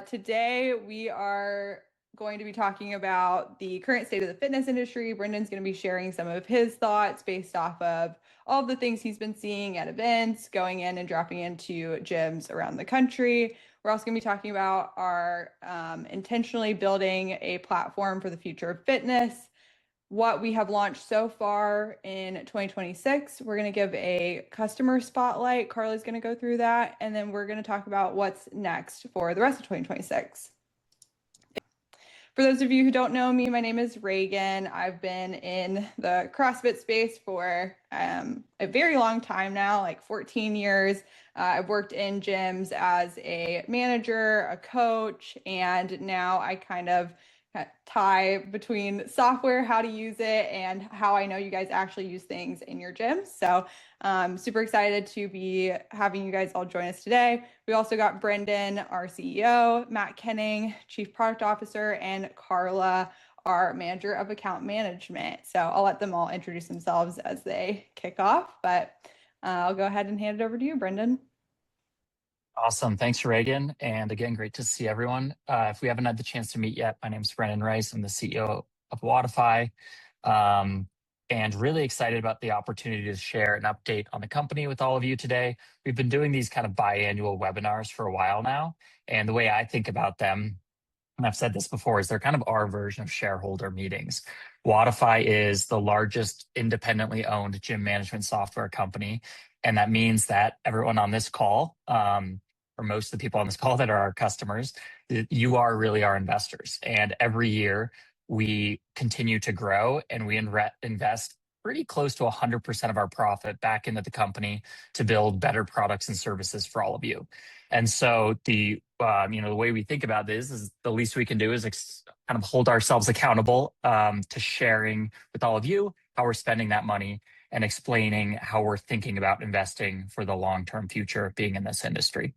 Today we are going to be talking about the current state of the fitness industry. Brendan's going to be sharing some of his thoughts based off of all of the things he's been seeing at events, going in and dropping into gyms around the country. We're also going to be talking about our intentionally building a platform for the future of fitness, what we have launched so far in 2026. We're going to give a customer spotlight. Carly's going to go through that, and then we're going to talk about what's next for the rest of 2026. For those of you who don't know me, my name is Reagan. I've been in the CrossFit space for a very long time now, like 14 years. I've worked in gyms as a manager, a coach, and now I kind of tie between software, how to use it, and how I know you guys actually use things in your gyms. So super excited to be having you guys all join us today. We also got Brendan, our CEO, Matt Kenning, Chief Product Officer, and Carla, our Manager of Account Management. So I'll let them all introduce themselves as they kick off, but I'll go ahead and hand it over to you, Brendan. Awesome. Thanks, Reagan. And again, great to see everyone. If we haven't had the chance to meet yet, my name is Brendan Rice. I'm the CEO of Wodify, and really excited about the opportunity to share an update on the company with all of you today. We've been doing these kind of biannual webinars for a while now. And the way I think about them, and I've said this before, is they're kind of our version of shareholder meetings. Wodify is the largest independently owned gym management software company. And that means that everyone on this call, or most of the people on this call that are our customers, you are really our investors. And every year we continue to grow, and we invest pretty close to 100% of our profit back into the company to build better products and services for all of you. And so the way we think about this is the least we can do is kind of hold ourselves accountable to sharing with all of you how we're spending that money and explaining how we're thinking about investing for the long-term future of being in this industry.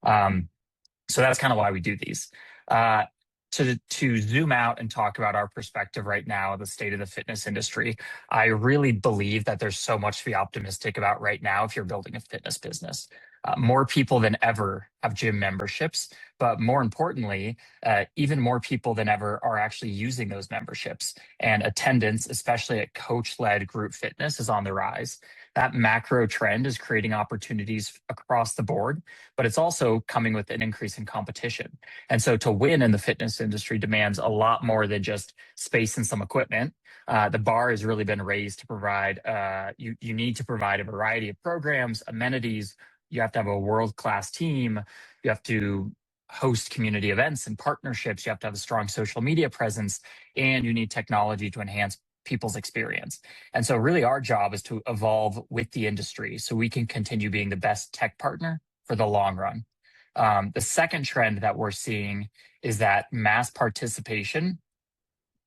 So that's kind of why we do these. To zoom out and talk about our perspective right now, the state of the fitness industry, I really believe that there's so much to be optimistic about right now if you're building a fitness business. More people than ever have gym memberships, but more importantly, even more people than ever are actually using those memberships. And attendance, especially at coach-led group fitness, is on the rise. That macro trend is creating opportunities across the board, but it's also coming with an increase in competition. And so to win in the fitness industry demands a lot more than just space and some equipment. The bar has really been raised to provide, you need to provide a variety of programs, amenities. You have to have a world-class team. You have to host community events and partnerships. You have to have a strong social media presence, and you need technology to enhance people's experience. And so really our job is to evolve with the industry so we can continue being the best tech partner for the long run. The second trend that we're seeing is that mass participation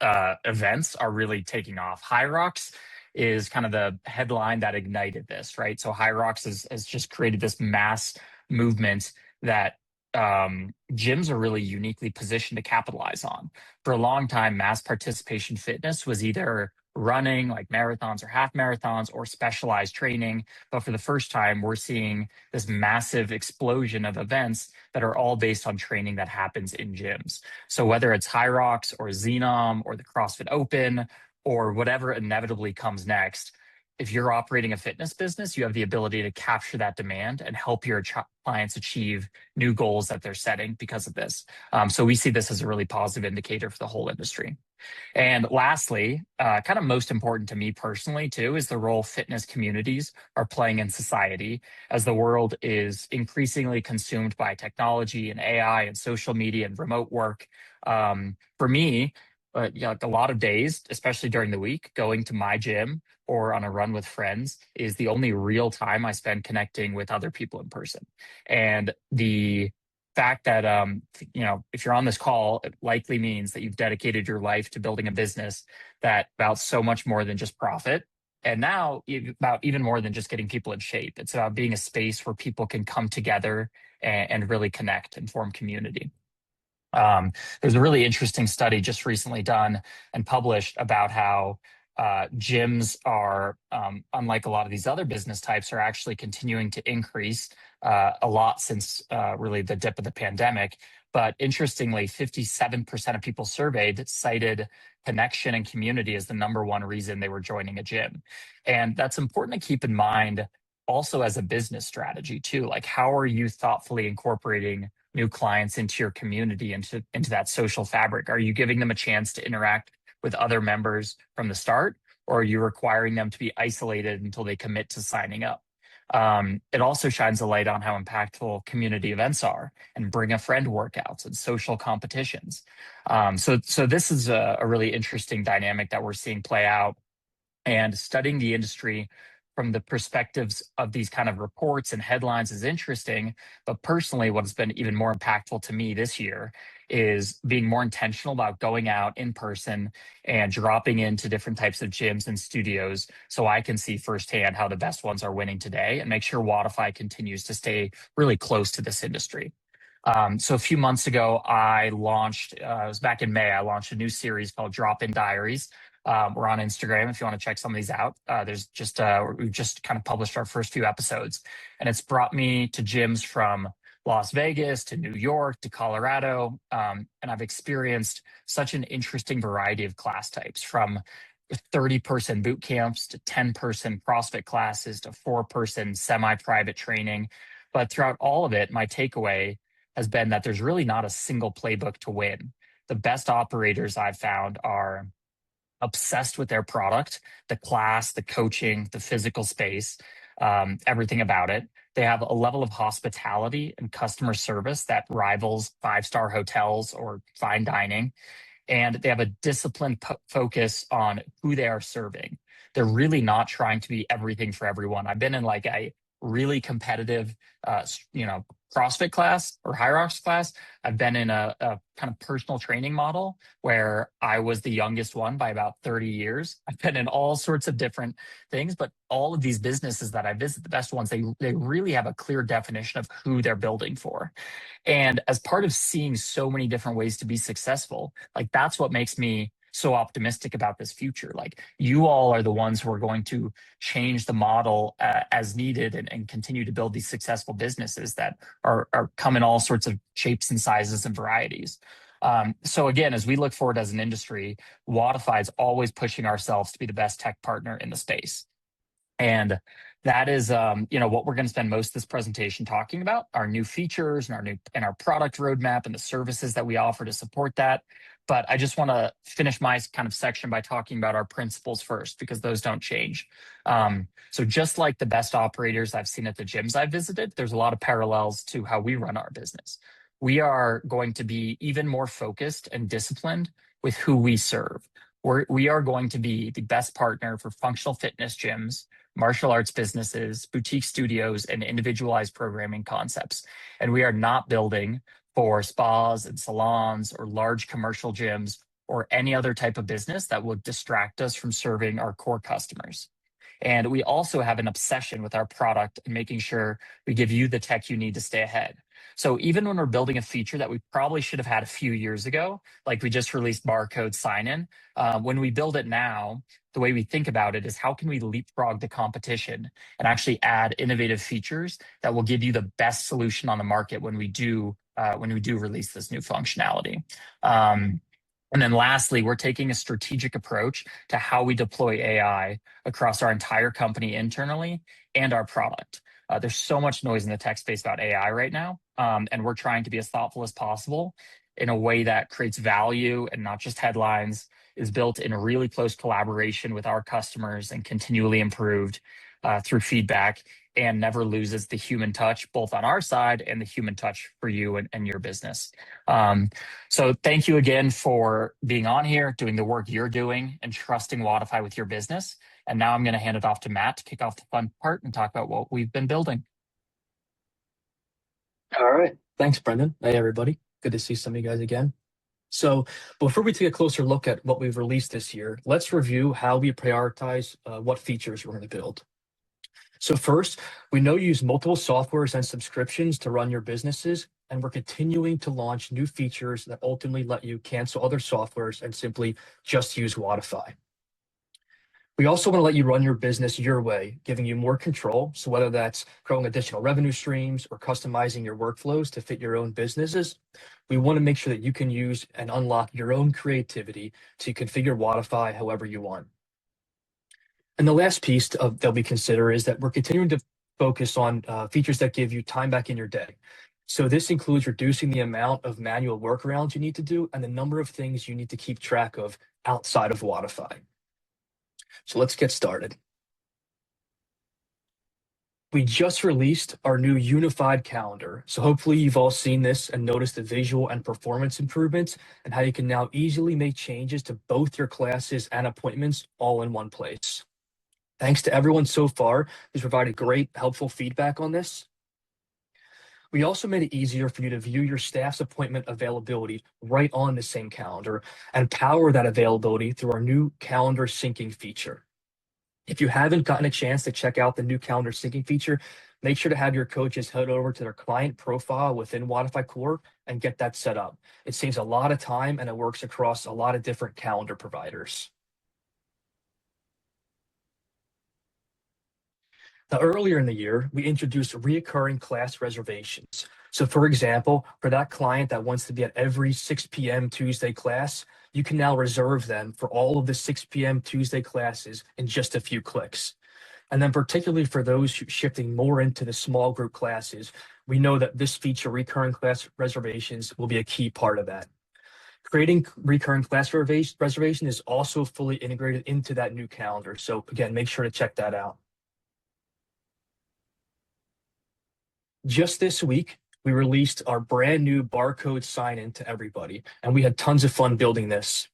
events are really taking off. HYROX is kind of the headline that ignited this, right? So HYROX has just created this mass movement that gyms are really uniquely positioned to capitalize on. For a long time, mass participation fitness was either running like marathons or half marathons or specialized training. But for the first time, we're seeing this massive explosion of events that are all based on training that happens in gyms. So whether it's HYROX or Xenom or the CrossFit Open or whatever inevitably comes next, if you're operating a fitness business, you have the ability to capture that demand and help your clients achieve new goals that they're setting because of this. So we see this as a really positive indicator for the whole industry. And lastly, kind of most important to me personally too, is the role fitness communities are playing in society as the world is increasingly consumed by technology and AI and social media and remote work. For me, like a lot of days, especially during the week, going to my gym or on a run with friends is the only real time I spend connecting with other people in person. And the fact that, if you're on this call, it likely means that you've dedicated your life to building a business that about so much more than just profit. And now about even more than just getting people in shape. It's about being a space where people can come together and really connect and form community. There's a really interesting study just recently done and published about how gyms are, unlike a lot of these other business types, are actually continuing to increase a lot since really the dip of the pandemic. But interestingly, 57% of people surveyed cited connection and community as the number one reason they were joining a gym. And that's important to keep in mind also as a business strategy too. Like, how are you thoughtfully incorporating new clients into your community, into that social fabric? Are you giving them a chance to interact with other members from the start, or are you requiring them to be isolated until they commit to signing up? It also shines a light on how impactful community events are, and bring a friend workouts and social competitions. So this is a really interesting dynamic that we're seeing play out. And studying the industry from the perspectives of these kind of reports and headlines is interesting. But personally, what has been even more impactful to me this year is being more intentional about going out in person and dropping into different types of gyms and studios so I can see firsthand how the best ones are winning today, and make sure Wodify continues to stay really close to this industry. So a few months ago, I launched, it was back in May, I launched a new series called Drop-In Diaries. We're on Instagram if you want to check some of these out. We've just kind of published our first few episodes, and it's brought me to gyms from Las Vegas to New York to Colorado. And I've experienced such an interesting variety of class types, from 30-person boot camps to 10-person CrossFit classes to 4-person semi-private training. But throughout all of it, my takeaway has been that there's really not a single playbook to win. The best operators I've found are obsessed with their product, the class, the coaching, the physical space, everything about it. They have a level of hospitality and customer service that rivals five-star hotels or fine dining. And they have a disciplined focus on who they are serving. They're really not trying to be everything for everyone. I've been in like a really competitive, CrossFit class or HYROX class. I've been in a kind of personal training model where I was the youngest one by about 30 years. I've been in all sorts of different things, but all of these businesses that I visit, the best ones, they really have a clear definition of who they're building for. And as part of seeing so many different ways to be successful, like, that's what makes me so optimistic about this future. Like, you all are the ones who are going to change the model as needed, and continue to build these successful businesses that are come in all sorts of shapes and sizes and varieties. So again, as we look forward as an industry, Wodify is always pushing ourselves to be the best tech partner in the space. And that is, what we're going to spend most of this presentation talking about: our new features and our product roadmap and the services that we offer to support that. But I just want to finish my kind of section by talking about our principles first, because those don't change. So just like the best operators I've seen at the gyms I've visited, there's a lot of parallels to how we run our business. We are going to be even more focused and disciplined with who we serve. We are going to be the best partner for functional fitness gyms, martial arts businesses, boutique studios, and individualized programming concepts. And we are not building for spas and salons or large commercial gyms or any other type of business that will distract us from serving our core customers. And we also have an obsession with our product and making sure we give you the tech you need to stay ahead. So even when we're building a feature that we probably should have had a few years ago, like we just released barcode sign-in, when we build it now, the way we think about it is, how can we leapfrog the competition and actually add innovative features that will give you the best solution on the market when we do release this new functionality. And then lastly, we're taking a strategic approach to how we deploy AI across our entire company internally and our product. There's so much noise in the tech space about AI right now, and we're trying to be as thoughtful as possible in a way that creates value and not just headlines, is built in a really close collaboration with our customers and continually improved through feedback, and never loses the human touch, both on our side and the human touch for you and your business. So thank you again for being on here, doing the work you're doing, and trusting Wodify with your business. And now I'm going to hand it off to Matt to kick off the fun part and talk about what we've been building. All right. Thanks, Brendan. Hey, everybody. Good to see some of you guys again. So before we take a closer look at what we've released this year, let's review how we prioritize what features we're going to build. So first, we know you use multiple softwares and subscriptions to run your businesses, and we're continuing to launch new features that ultimately let you cancel other softwares and simply just use Wodify. We also want to let you run your business your way, giving you more control. So whether that's growing additional revenue streams or customizing your workflows to fit your own businesses, we want to make sure that you can use and unlock your own creativity to configure Wodify however you want. And the last piece that we consider is that we're continuing to focus on features that give you time back in your day. So this includes reducing the amount of manual workarounds you need to do and the number of things you need to keep track of outside of Wodify. So let's get started. We just released our new unified calendar. So hopefully you've all seen this and noticed the visual and performance improvements and how you can now easily make changes to both your classes and appointments all in one place. Thanks to everyone so far who's provided great, helpful feedback on this. We also made it easier for you to view your staff's appointment availability right on the same calendar and power that availability through our new calendar syncing feature. If you haven't gotten a chance to check out the new calendar syncing feature, make sure to have your coaches head over to their client profile within Wodify Core and get that set up. It saves a lot of time and it works across a lot of different calendar providers. Now, earlier in the year, we introduced reoccurring class reservations. So for example, for that client that wants to be at every 6 p.m. Tuesday class, you can now reserve them for all of the 6 p.m. Tuesday classes in just a few clicks. And then particularly for those shifting more into the small group classes, we know that this feature, recurring class reservations, will be a key part of that. Creating recurring class reservation is also fully integrated into that new calendar. So again, make sure to check that out. Just this week, we released our brand new barcode sign-in to everybody, and we had tons of fun building this.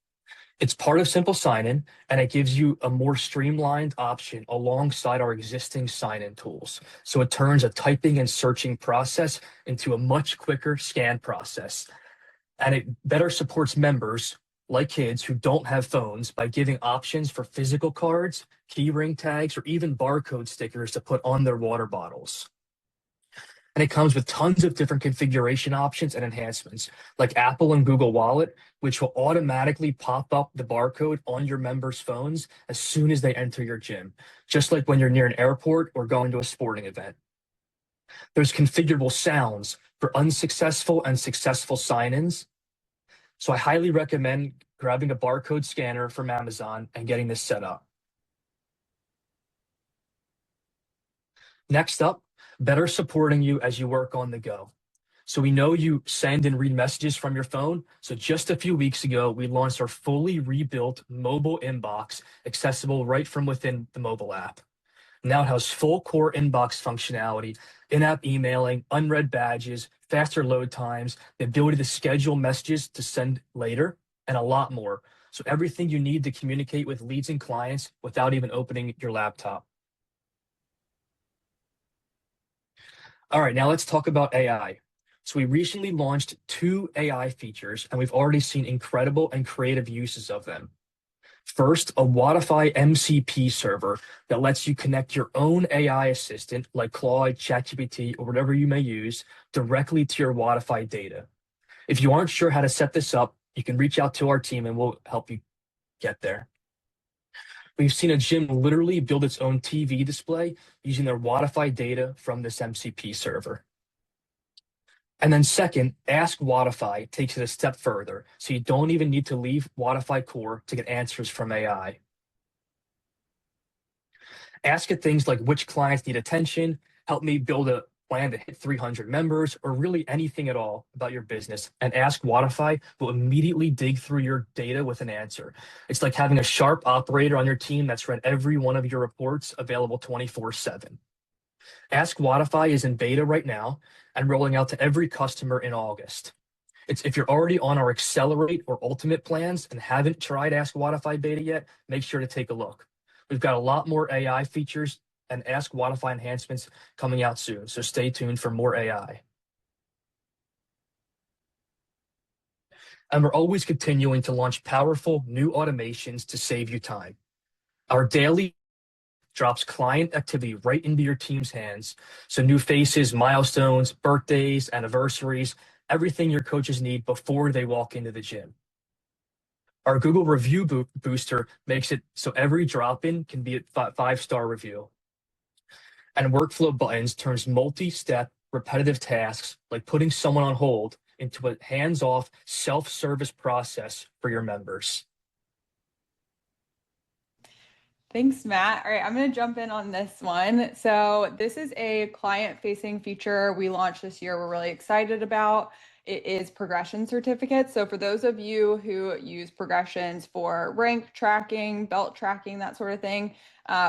It's part of Simple Sign-In, and it gives you a more streamlined option alongside our existing sign-in tools. So it turns a typing and searching process into a much quicker scan process. And it better supports members, like kids who don't have phones, by giving options for physical cards, key ring tags, or even barcode stickers to put on their water bottles. And it comes with tons of different configuration options and enhancements, like Apple and Google Wallet, which will automatically pop up the barcode on your members' phones as soon as they enter your gym, just like when you're near an airport or going to a sporting event. There's configurable sounds for unsuccessful and successful sign-ins. So I highly recommend grabbing a barcode scanner from Amazon and getting this set up. Next up, better supporting you as you work on the go. So we know you send and read messages from your phone. So just a few weeks ago, we launched our fully rebuilt mobile inbox, accessible right from within the mobile app. Now it has full core inbox functionality, in-app emailing, unread badges, faster load times, the ability to schedule messages to send later, and a lot more. So everything you need to communicate with leads and clients without even opening your laptop. All right, now let's talk about AI. So we recently launched 2 AI features, and we've already seen incredible and creative uses of them. First, a Wodify MCP server that lets you connect your own AI assistant, like Claude, ChatGPT, or whatever you may use, directly to your Wodify data. If you aren't sure how to set this up, you can reach out to our team and we'll help you get there. We've seen a gym literally build its own TV display using their Wodify data from this MCP server. And then second, Ask Wodify takes it a step further, so you don't even need to leave Wodify Core to get answers from AI. Ask it things like which clients need attention, help me build a plan to hit 300 members, or really anything at all about your business, and Ask Wodify will immediately dig through your data with an answer. It's like having a sharp operator on your team that's read every one of your reports, available 24/7. Ask Wodify is in beta right now and rolling out to every customer in August. If you're already on our Accelerate or Ultimate plans and haven't tried Ask Wodify beta yet, make sure to take a look. We've got a lot more AI features and Ask Wodify enhancements coming out soon, so stay tuned for more AI. And we're always continuing to launch powerful new automations to save you time. Our daily drops client activity right into your team's hands. So new faces, milestones, birthdays, anniversaries, everything your coaches need before they walk into the gym. Our Google review booster makes it so every drop-in can be a 5-star review. And workflow buttons turns multi-step repetitive tasks like putting someone on hold into a hands-off self-service process for your members. Thanks, Matt. All right, I'm going to jump in on this one. So this is a client-facing feature we launched this year we're really excited about. It is progression certificates. So for those of you who use progressions for rank tracking, belt tracking, that sort of thing,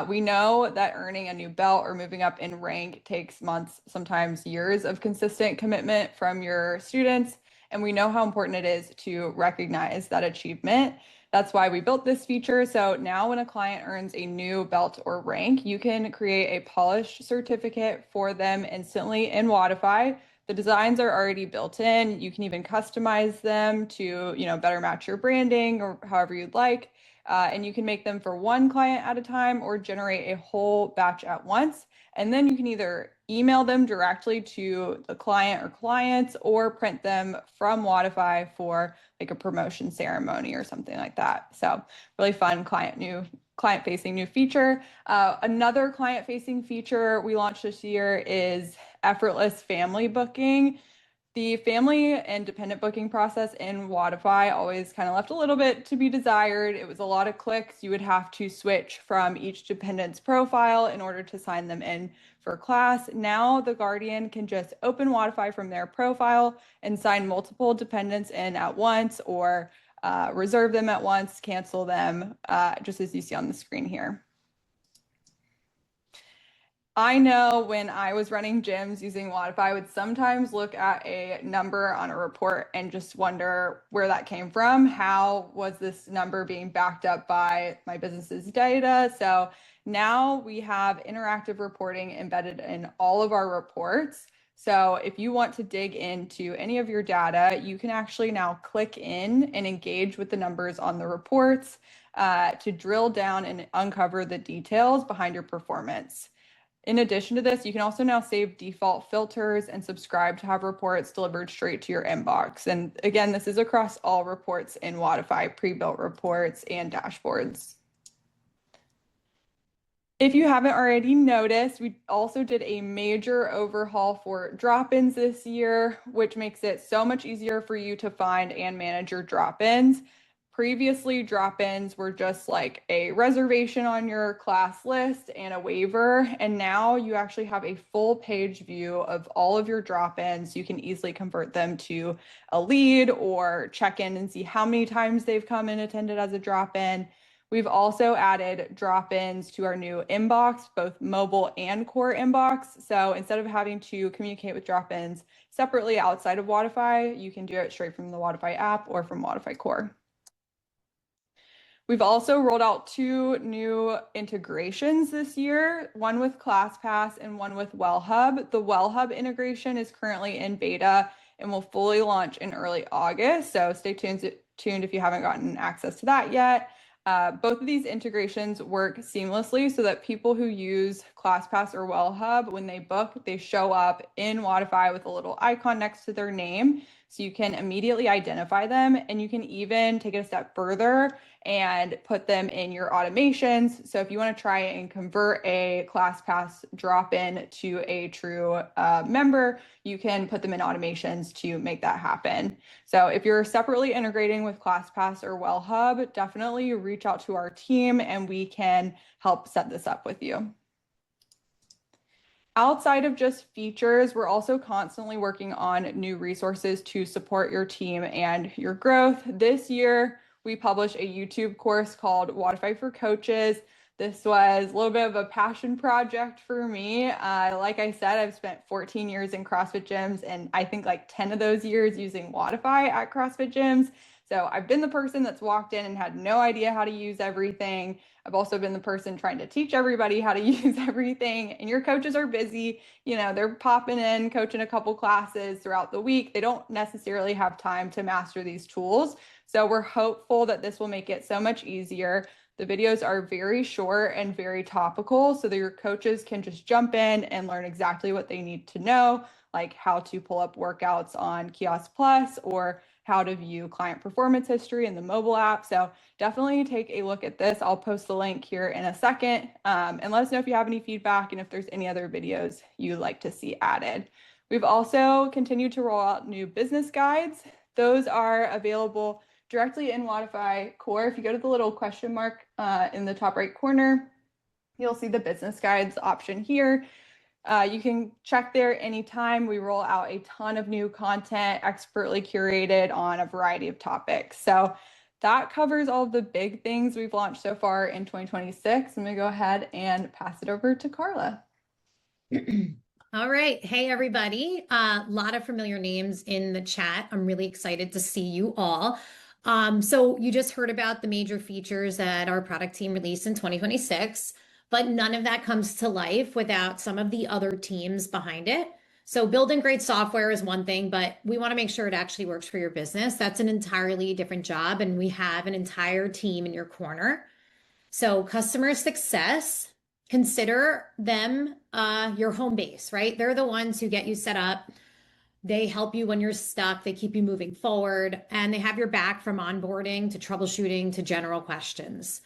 we know that earning a new belt or moving up in rank takes months, sometimes years of consistent commitment from your students. And we know how important it is to recognize that achievement. That's why we built this feature. So now when a client earns a new belt or rank, you can create a polished certificate for them instantly in Wodify. The designs are already built in. You can even customize them to, better match your branding or however you'd like. And you can make them for one client at a time or generate a whole batch at once. And then you can either email them directly to the client or clients or print them from Wodify for like a promotion ceremony or something like that. So really fun client-facing new feature. Another client-facing feature we launched this year is effortless family booking. The family and dependent booking process in Wodify always kind of left a little bit to be desired. It was a lot of clicks. You would have to switch from each dependent's profile in order to sign them in for class. Now the guardian can just open Wodify from their profile and sign multiple dependents in at once or reserve them at once, cancel them, just as you see on the screen here. I know when I was running gyms using Wodify, I would sometimes look at a number on a report and just wonder where that came from. How was this number being backed up by my business's data? So now we have interactive reporting embedded in all of our reports. So if you want to dig into any of your data, you can actually now click in and engage with the numbers on the reports to drill down and uncover the details behind your performance. In addition to this, you can also now save default filters and subscribe to have reports delivered straight to your inbox. And again, this is across all reports in Wodify, pre-built reports and dashboards. If you haven't already noticed, we also did a major overhaul for drop-ins this year, which makes it so much easier for you to find and manage your drop-ins. Previously, drop-ins were just like a reservation on your class list and a waiver. And now you actually have a full page view of all of your drop-ins. You can easily convert them to a lead or check in and see how many times they've come and attended as a drop-in. We've also added drop-ins to our new inbox, both mobile and core inbox. So instead of having to communicate with drop-ins separately outside of Wodify, you can do it straight from the Wodify app or from Wodify core. We've also rolled out 2 new integrations this year, one with ClassPass and one with WellHub. The WellHub integration is currently in beta and will fully launch in early August. So stay tuned if you haven't gotten access to that yet. Both of these integrations work seamlessly so that people who use ClassPass or WellHub, when they book, they show up in Wodify with a little icon next to their name. So you can immediately identify them, and you can even take it a step further and put them in your automations. So if you want to try and convert a ClassPass drop-in to a true member, you can put them in automations to make that happen. So if you're separately integrating with ClassPass or WellHub, definitely reach out to our team and we can help set this up with you. Outside of just features, we're also constantly working on new resources to support your team and your growth. This year, we published a YouTube course called Wodify for Coaches. This was a little bit of a passion project for me. Like I said, I've spent 14 years in CrossFit gyms, and I think like 10 of those years using Wodify at CrossFit gyms. So I've been the person that's walked in and had no idea how to use everything. I've also been the person trying to teach everybody how to use everything. And your coaches are busy. They're popping in, coaching a couple classes throughout the week. They don't necessarily have time to master these tools. So we're hopeful that this will make it so much easier. The videos are very short and very topical so that your coaches can just jump in and learn exactly what they need to know, like how to pull up workouts on Kiosk Plus or how to view client performance history in the mobile app. So definitely take a look at this. I'll post the link here in a second, and let us know if you have any feedback and if there's any other videos you'd like to see added. We've also continued to roll out new business guides. Those are available directly in Wodify Core. If you go to the little question mark in the top right corner, you'll see the business guides option here. You can check there anytime. We roll out a ton of new content, expertly curated on a variety of topics. So that covers all of the big things we've launched so far in 2026. I'm going to go ahead and pass it over to Carla. All right. Hey, everybody. A lot of familiar names in the chat. I'm really excited to see you all. So you just heard about the major features that our product team released in 2026, but none of that comes to life without some of the other teams behind it. So building great software is one thing, but we want to make sure it actually works for your business. That's an entirely different job, and we have an entire team in your corner. So customer success, consider them your home base, right? They're the ones who get you set up. They help you when you're stuck. They keep you moving forward, and they have your back from onboarding to troubleshooting to general questions.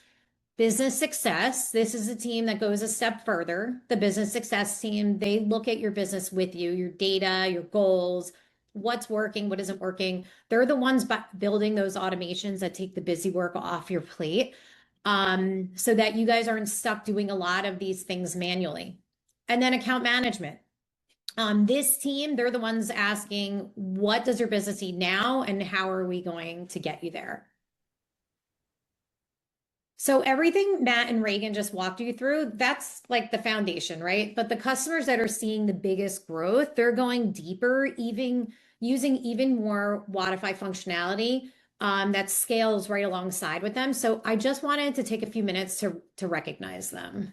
Business success, this is a team that goes a step further. The business success team, they look at your business with you, your data, your goals, what's working, what isn't working. They're the ones building those automations that take the busy work off your plate, so that you guys aren't stuck doing a lot of these things manually. And then account management. This team, they're the ones asking, what does your business need now, and how are we going to get you there? So everything Matt and Reagan just walked you through, that's like the foundation, right? But the customers that are seeing the biggest growth, they're going deeper, even using even more Wodify functionality that scales right alongside with them. So I just wanted to take a few minutes to recognize them.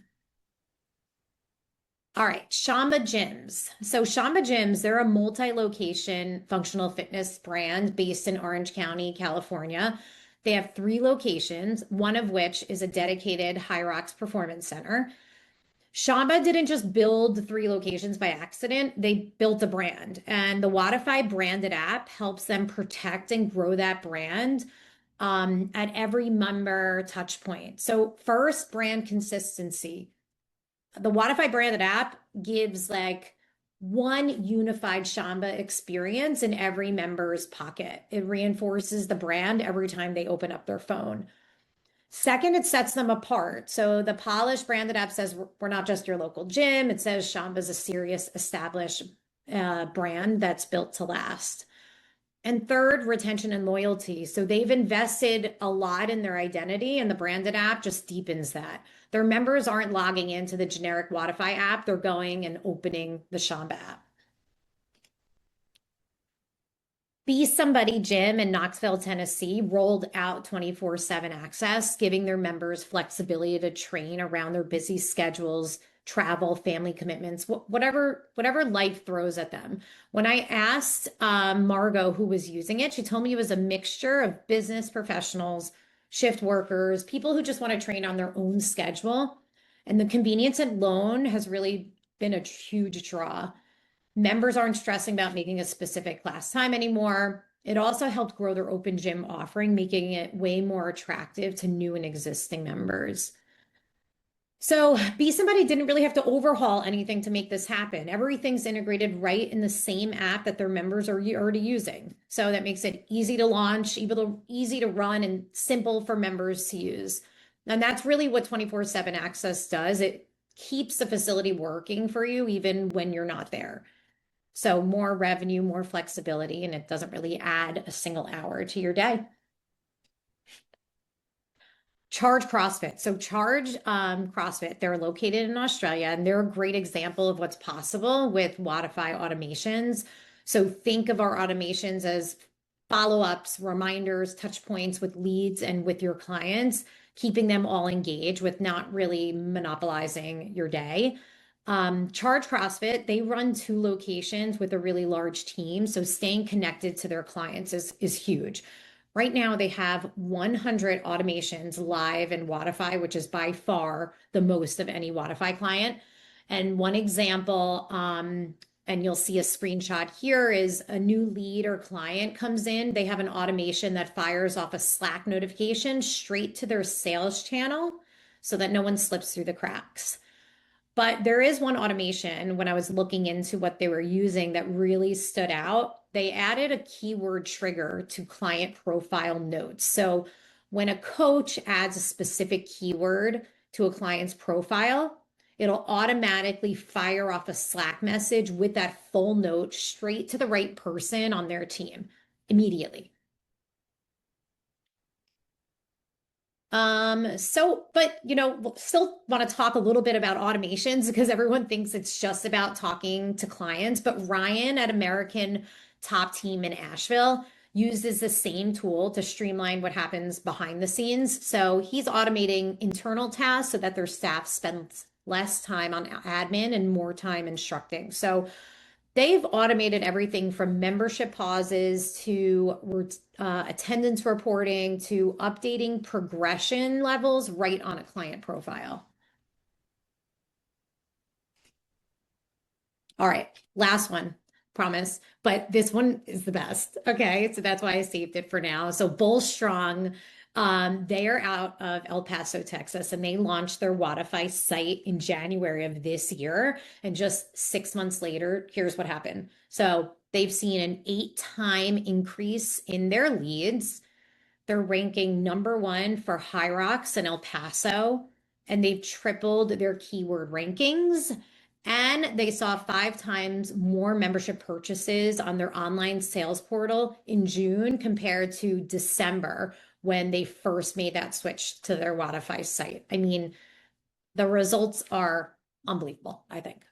All right, Shamba Gyms. So Shamba Gyms, they're a multi-location functional fitness brand based in Orange County, California. They have 3 locations, one of which is a dedicated HYROX performance center. Shamba didn't just build 3 locations by accident, they built a brand. And the Wodify branded app helps them protect and grow that brand at every member touch point. So first, brand consistency. The Wodify branded app gives like one unified Shamba experience in every member's pocket. It reinforces the brand every time they open up their phone. Second, it sets them apart. So the polished branded app says, we're not just your local gym. It says Shamba is a serious established brand that's built to last. And third, retention and loyalty. So they've invested a lot in their identity, and the branded app just deepens that. Their members aren't logging into the generic Wodify app. They're going and opening the Shamba app. Be Somebody Gym in Knoxville, Tennessee rolled out 24/7 access, giving their members flexibility to train around their busy schedules, travel, family commitments, whatever life throws at them. When I asked Margot who was using it, she told me it was a mixture of business professionals, shift workers, people who just want to train on their own schedule. And the convenience alone has really been a huge draw. Members aren't stressing about making a specific class time anymore. It also helped grow their open gym offering, making it way more attractive to new and existing members. So Be Somebody didn't really have to overhaul anything to make this happen. Everything's integrated right in the same app that their members are already using. So that makes it easy to launch, easy to run, and simple for members to use. And that's really what 24/7 access does. It keeps the facility working for you even when you're not there. So more revenue, more flexibility, and it doesn't really add a single hour to your day. Charge CrossFit. So Charge CrossFit, they're located in Australia, and they're a great example of what's possible with Wodify automations. So think of our automations as follow-ups, reminders, touch points with leads and with your clients, keeping them all engaged with not really monopolizing your day. Charge CrossFit, they run 2 locations with a really large team. So staying connected to their clients is huge. Right now, they have 100 automations live in Wodify, which is by far the most of any Wodify client. And one example, And you'll see a screenshot here is a new lead or client comes in. They have an automation that fires off a Slack notification straight to their sales channel so that no one slips through the cracks. But there is one automation when I was looking into what they were using that really stood out. They added a keyword trigger to client profile notes. So when a coach adds a specific keyword to a client's profile, it'll automatically fire off a Slack message with that full note straight to the right person on their team immediately. But we'll still want to talk a little bit about automations because everyone thinks it's just about talking to clients. But Ryan at American Top Team in Asheville uses the same tool to streamline what happens behind the scenes. So he's automating internal tasks so that their staff spends less time on admin and more time instructing. So they've automated everything from membership pauses to attendance reporting to updating progression levels right on a client profile. All right, last one, promise, but this one is the best. Okay, so that's why I saved it for now. So Bullstrong, they are out of El Paso, Texas, and they launched their Wodify site in January of this year. And just 6 months later, here's what happened. So they've seen an 8-time increase in their leads. They're ranking #1 for HYROX in El Paso, and they've tripled their keyword rankings. And they saw 5 times more membership purchases on their online sales portal in June compared to December when they first made that switch to their Wodify site. I mean, the results are unbelievable, I think.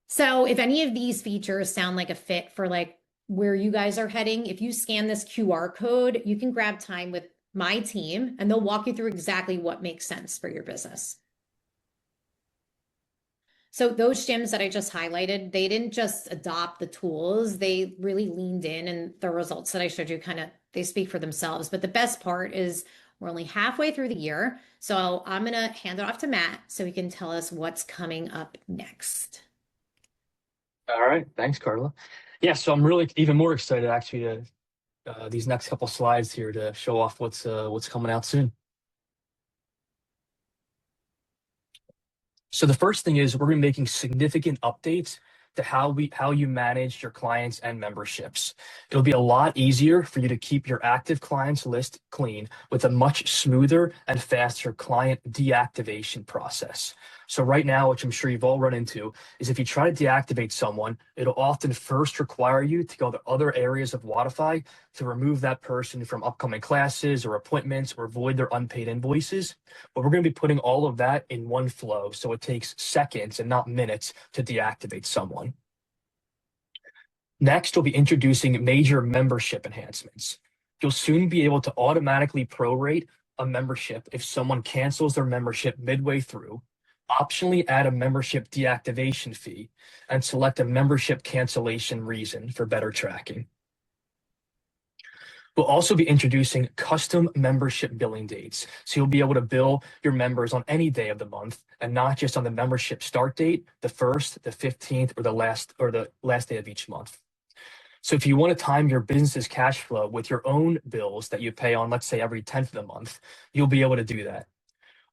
So if any of these features sound like a fit for like where you guys are heading, if you scan this QR code, you can grab time with my team and they'll walk you through exactly what makes sense for your business. So those gyms that I just highlighted, they didn't just adopt the tools, they really leaned in, and the results that I showed you they speak for themselves. But the best part is we're only halfway through the year. So I'm going to hand it off to Matt so he can tell us what's coming up next. All right. Thanks, Carla. Yeah, so I'm really even more excited actually to these next couple slides here to show off what's coming out soon. So the first thing is we're going to be making significant updates to how you manage your clients and memberships. It'll be a lot easier for you to keep your active clients list clean with a much smoother and faster client deactivation process. So right now, which I'm sure you've all run into, is if you try to deactivate someone, it'll often first require you to go to other areas of Wodify to remove that person from upcoming classes or appointments or void their unpaid invoices. But we're going to be putting all of that in one flow, so it takes seconds and not minutes to deactivate someone. Next, we'll be introducing major membership enhancements. You'll soon be able to automatically prorate a membership if someone cancels their membership midway through, optionally add a membership deactivation fee, and select a membership cancellation reason for better tracking. We'll also be introducing custom membership billing dates, so you'll be able to bill your members on any day of the month and not just on the membership start date, the 1st, the 15th, or the last day of each month. So if you want to time your business's cash flow with your own bills that you pay on, let's say every 10th of the month, you'll be able to do that.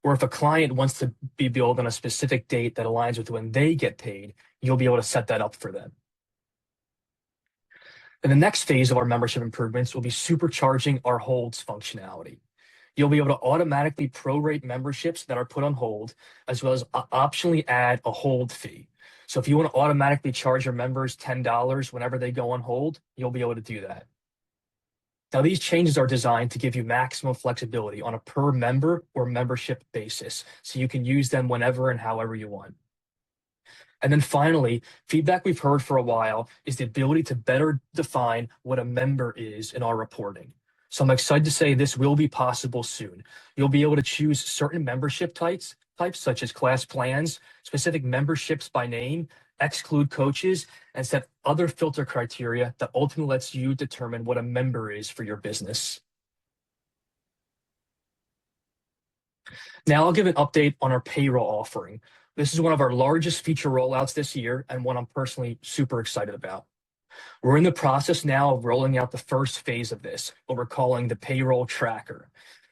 Or if a client wants to be billed on a specific date that aligns with when they get paid, you'll be able to set that up for them. And the next phase of our membership improvements will be supercharging our holds functionality. You'll be able to automatically prorate memberships that are put on hold, as well as optionally add a hold fee. So if you want to automatically charge your members $10 whenever they go on hold, you'll be able to do that. Now, these changes are designed to give you maximum flexibility on a per member or membership basis, so you can use them whenever and however you want. And then finally, feedback we've heard for a while is the ability to better define what a member is in our reporting. So I'm excited to say this will be possible soon. You'll be able to choose certain membership types such as class plans, specific memberships by name, exclude coaches, and set other filter criteria that ultimately lets you determine what a member is for your business. Now I'll give an update on our payroll offering. This is one of our largest feature rollouts this year and one I'm personally super excited about. We're in the process now of rolling out the first phase of this, what we're calling the payroll tracker.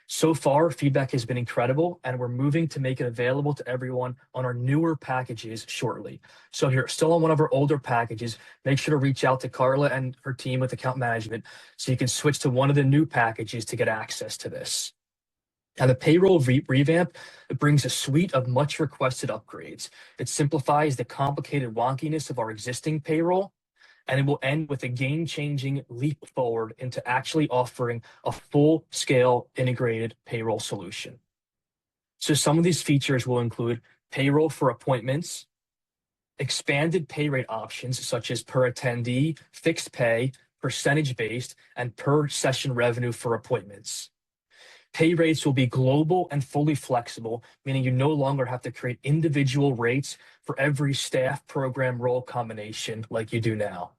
So far, feedback has been incredible, and we're moving to make it available to everyone on our newer packages shortly. So if you're still on one of our older packages, make sure to reach out to Carla and her team with account management so you can switch to one of the new packages to get access to this. Now, the payroll revamp, it brings a suite of much requested upgrades. It simplifies the complicated wonkiness of our existing payroll, and it will end with a game-changing leap forward into actually offering a full-scale integrated payroll solution. So some of these features will include payroll for appointments, expanded pay rate options such as per attendee, fixed pay, percentage-based, and per session revenue for appointments. Pay rates will be global and fully flexible, meaning you no longer have to create individual rates for every staff program role combination like you do now.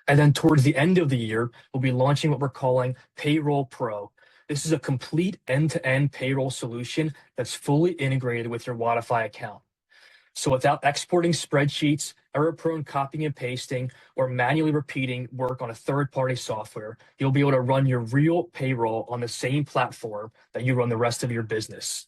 And then towards the end of the year, we'll be launching what we're calling Payroll Pro. This is a complete end-to-end payroll solution that's fully integrated with your Wodify account. So without exporting spreadsheets, error-prone copying and pasting, or manually repeating work on a third-party software, you'll be able to run your real payroll on the same platform that you run the rest of your business.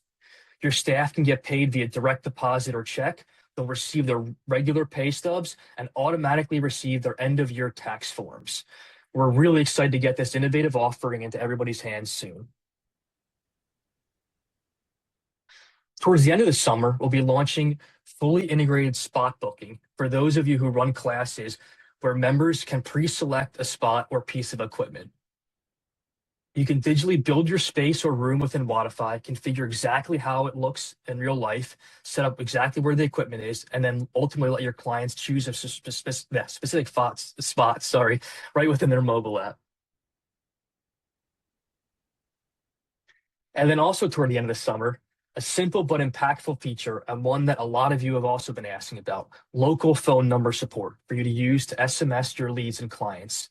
Your staff can get paid via direct deposit or check. They'll receive their regular pay stubs and automatically receive their end-of-year tax forms. We're really excited to get this innovative offering into everybody's hands soon. Towards the end of the summer, we'll be launching fully integrated spot booking for those of you who run classes where members can pre-select a spot or piece of equipment. You can digitally build your space or room within Wodify, configure exactly how it looks in real life, set up exactly where the equipment is, and then ultimately let your clients choose a specific spot, right within their mobile app. And then also toward the end of the summer, a simple but impactful feature, and one that a lot of you have also been asking about, local phone number support for you to use to SMS your leads and clients.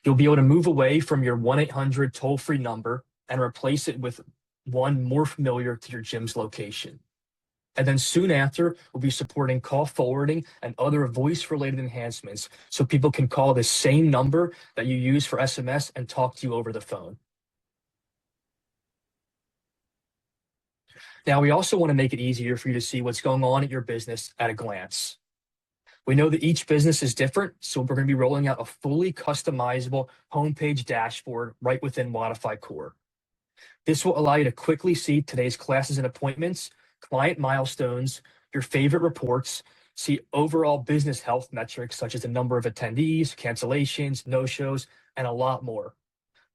You'll be able to move away from your 1-800 toll-free number and replace it with one more familiar to your gym's location. And then soon after, we'll be supporting call forwarding and other voice-related enhancements so people can call the same number that you use for SMS and talk to you over the phone. Now, we also want to make it easier for you to see what's going on at your business at a glance. We know that each business is different, so we're going to be rolling out a fully customizable homepage dashboard right within Wodify Core. This will allow you to quickly see today's classes and appointments, client milestones, your favorite reports, see overall business health metrics such as the number of attendees, cancellations, no-shows, and a lot more.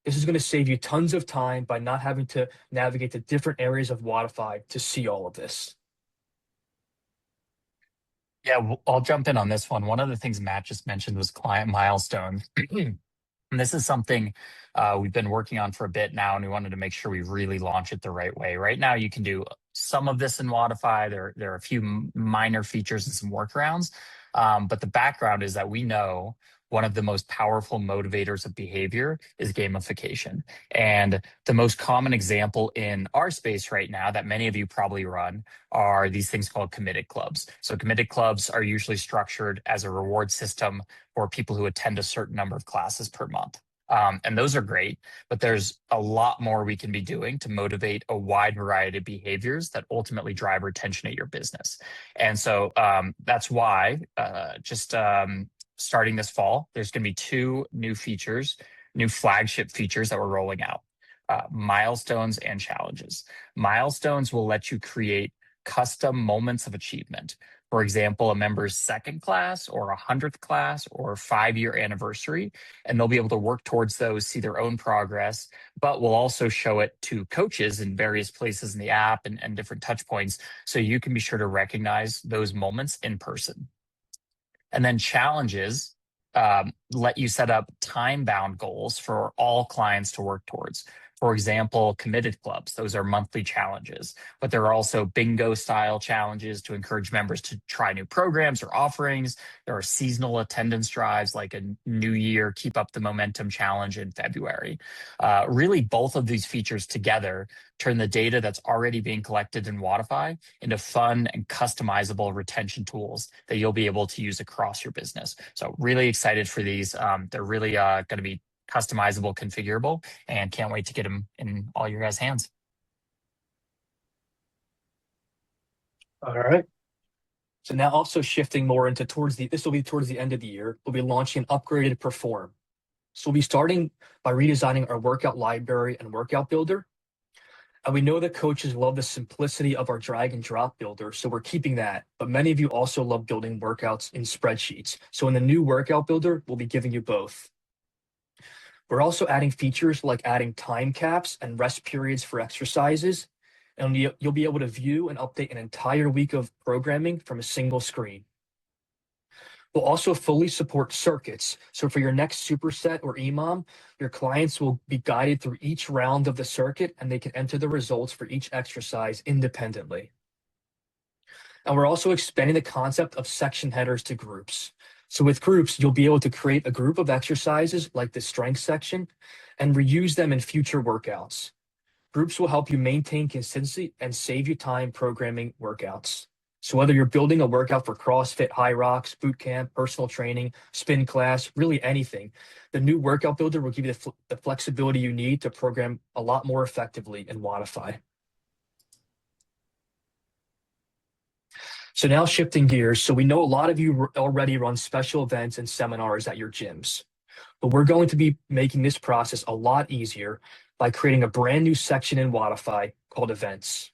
This is going to save you tons of time by not having to navigate the different areas of Wodify to see all of this. Yeah, I'll jump in on this one. One of the things Matt just mentioned was client milestone. And this is something we've been working on for a bit now, and we wanted to make sure we really launch it the right way. Right now, you can do some of this in Wodify. There are a few minor features and some workarounds, but the background is that we know one of the most powerful motivators of behavior is gamification. And the most common example in our space right now that many of you probably run are these things called committed clubs. So committed clubs are usually structured as a reward system for people who attend a certain number of classes per month. And those are great, but there's a lot more we can be doing to motivate a wide variety of behaviors that ultimately drive retention at your business. And so that's why starting this fall, there's going to be 2 new features, new flagship features that we're rolling out, milestones and challenges. Milestones will let you create custom moments of achievement. For example, a member's 2nd class or 100th class or 5-year anniversary, and they'll be able to work towards those, see their own progress, but we'll also show it to coaches in various places in the app and different touch points, so you can be sure to recognize those moments in person. And then challenges let you set up time-bound goals for all clients to work towards. For example, committed clubs, those are monthly challenges, but there are also bingo style challenges to encourage members to try new programs or offerings. There are seasonal attendance drives like a New Year Keep Up the Momentum challenge in February. Really, both of these features together turn the data that's already being collected in Wodify into fun and customizable retention tools that you'll be able to use across your business. So really excited for these. They're really going to be customizable, configurable, and can't wait to get them in all your guys' hands. All right. So now also shifting more into this will be towards the end of the year, we'll be launching an upgraded Perform. So we'll be starting by redesigning our workout library and workout builder. And we know that coaches love the simplicity of our drag and drop builder, so we're keeping that. But many of you also love building workouts in spreadsheets. So in the new workout builder, we'll be giving you both. We're also adding features like adding time caps and rest periods for exercises, and you'll be able to view and update an entire week of programming from a single screen. We'll also fully support circuits, so for your next superset or EMOM, your clients will be guided through each round of the circuit, and they can enter the results for each exercise independently. And we're also expanding the concept of section headers to groups. So with groups, you'll be able to create a group of exercises like the strength section and reuse them in future workouts. Groups will help you maintain consistency and save you time programming workouts. So whether you're building a workout for CrossFit, HYROX, boot camp, personal training, spin class, really anything, the new workout builder will give you the flexibility you need to program a lot more effectively in Wodify. So now shifting gears. So we know a lot of you already run special events and seminars at your gyms, but we're going to be making this process a lot easier by creating a brand new section in Wodify called Events.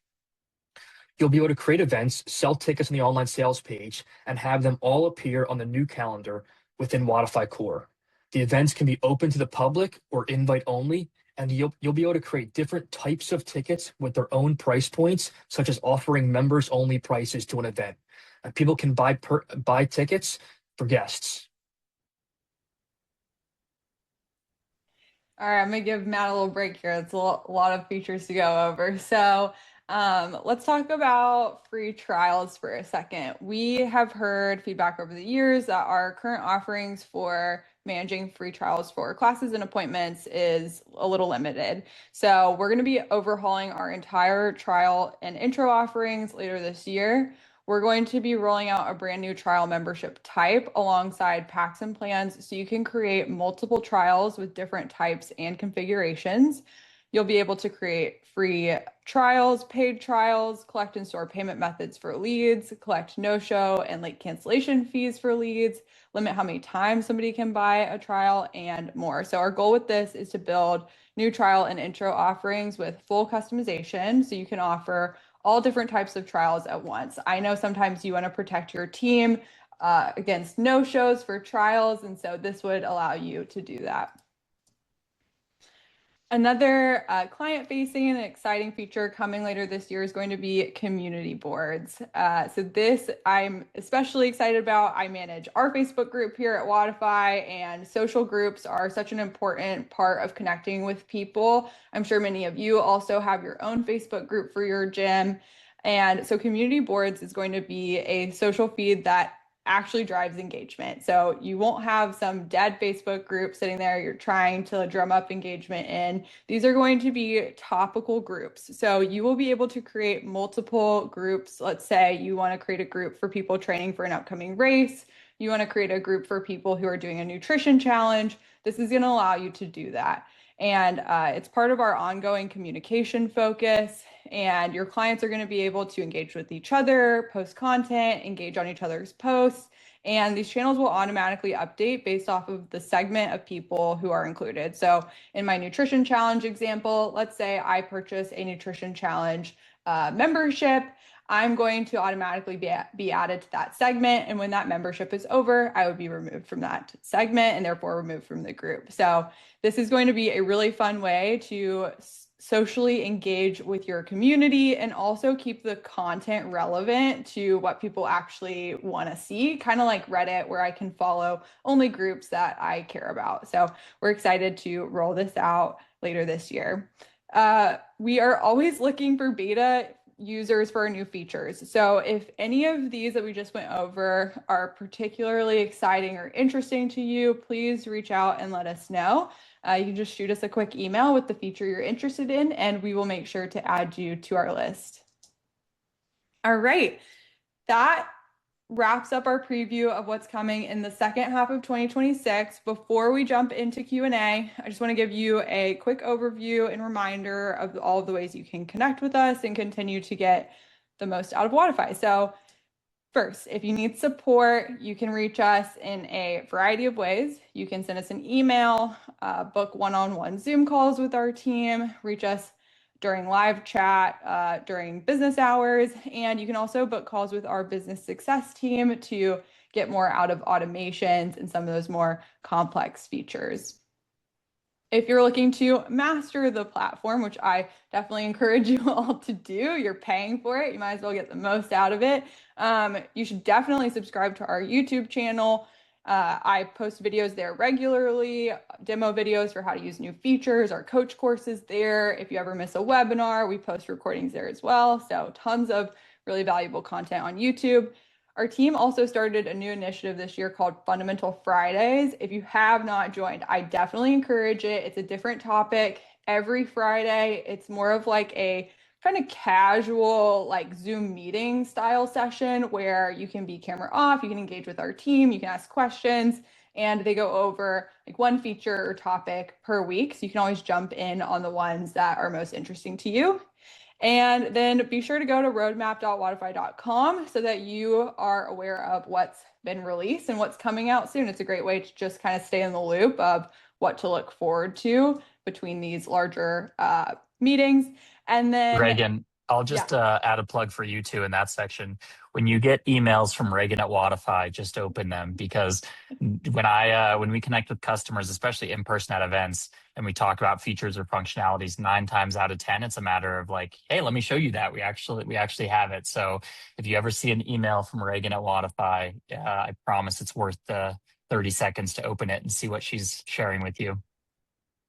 You'll be able to create events, sell tickets on the online sales page, and have them all appear on the new calendar within Wodify Core. The events can be open to the public or invite only, and you'll be able to create different types of tickets with their own price points, such as offering members-only prices to an event. And people can buy tickets for guests. All right, I'm gonna give Matt a little break here. It's a lot of features to go over. So let's talk about free trials for a second. We have heard feedback over the years that our current offerings for managing free trials for classes and appointments is a little limited. So we're going to be overhauling our entire trial and intro offerings later this year. We're going to be rolling out a brand new trial membership type alongside packs and plans, so you can create multiple trials with different types and configurations. You'll be able to create free trials, paid trials, collect and store payment methods for leads, collect no-show and late cancellation fees for leads, limit how many times somebody can buy a trial, and more. So our goal with this is to build new trial and intro offerings with full customization, so you can offer all different types of trials at once. I know sometimes you want to protect your team against no-shows for trials, and so this would allow you to do that. Another client-facing and exciting feature coming later this year is going to be community boards. So this I'm especially excited about. I manage our Facebook group here at Wodify, and social groups are such an important part of connecting with people. I'm sure many of you also have your own Facebook group for your gym. And so community boards is going to be a social feed that actually drives engagement. So you won't have some dead Facebook group sitting there you're trying to drum up engagement in. These are going to be topical groups. So you will be able to create multiple groups. Let's say you want to create a group for people training for an upcoming race. You want to create a group for people who are doing a nutrition challenge. This is going to allow you to do that. And it's part of our ongoing communication focus. And your clients are going to be able to engage with each other, post content, engage on each other's posts. And these channels will automatically update based off of the segment of people who are included. So in my nutrition challenge example, let's say I purchase a nutrition challenge membership. I'm going to automatically be added to that segment. And when that membership is over, I would be removed from that segment and therefore removed from the group. So this is going to be a really fun way to socially engage with your community and also keep the content relevant to what people actually want to see, kind of like Reddit, where I can follow only groups that I care about. So we're excited to roll this out later this year. We are always looking for beta users for our new features. So if any of these that we just went over are particularly exciting or interesting to you, please reach out and let us know. You can just shoot us a quick email with the feature you're interested in, and we will make sure to add you to our list. All right, that wraps up our preview of what's coming in the second half of 2026. Before we jump into Q&A, I just want to give you a quick overview and reminder of all of the ways you can connect with us and continue to get the most out of Wodify. So first, if you need support, you can reach us in a variety of ways. You can send us an email, book one-on-one Zoom calls with our team, reach us during live chat, during business hours, and you can also book calls with our business success team to get more out of automations and some of those more complex features. If you're looking to master the platform, which I definitely encourage you all to do, you're paying for it, you might as well get the most out of it. You should definitely subscribe to our YouTube channel. I post videos there regularly, demo videos for how to use new features, our coach courses there. If you ever miss a webinar, we post recordings there as well. So tons of really valuable content on YouTube. Our team also started a new initiative this year called Fundamental Fridays. If you have not joined, I definitely encourage it. It's a different topic every Friday. It's more of like a kind of casual, like Zoom meeting style session where you can be camera off, you can engage with our team, you can ask questions, and they go over like one feature or topic per week. So you can always jump in on the ones that are most interesting to you. And then be sure to go to roadmap.wodify.com so that you are aware of what's been released and what's coming out soon. It's a great way to just kind of stay in the loop of what to look forward to between these larger meetings. And then Reagan, I'll just add a plug for you too in that section. When you get emails from Reagan at Wodify, just open them, because when we connect with customers, especially in person at events, and we talk about features or functionalities, 9 times out of 10, it's a matter of like, hey, let me show you that. We actually have it. So if you ever see an email from Reagan at Wodify, I promise it's worth the 30 seconds to open it and see what she's sharing with you.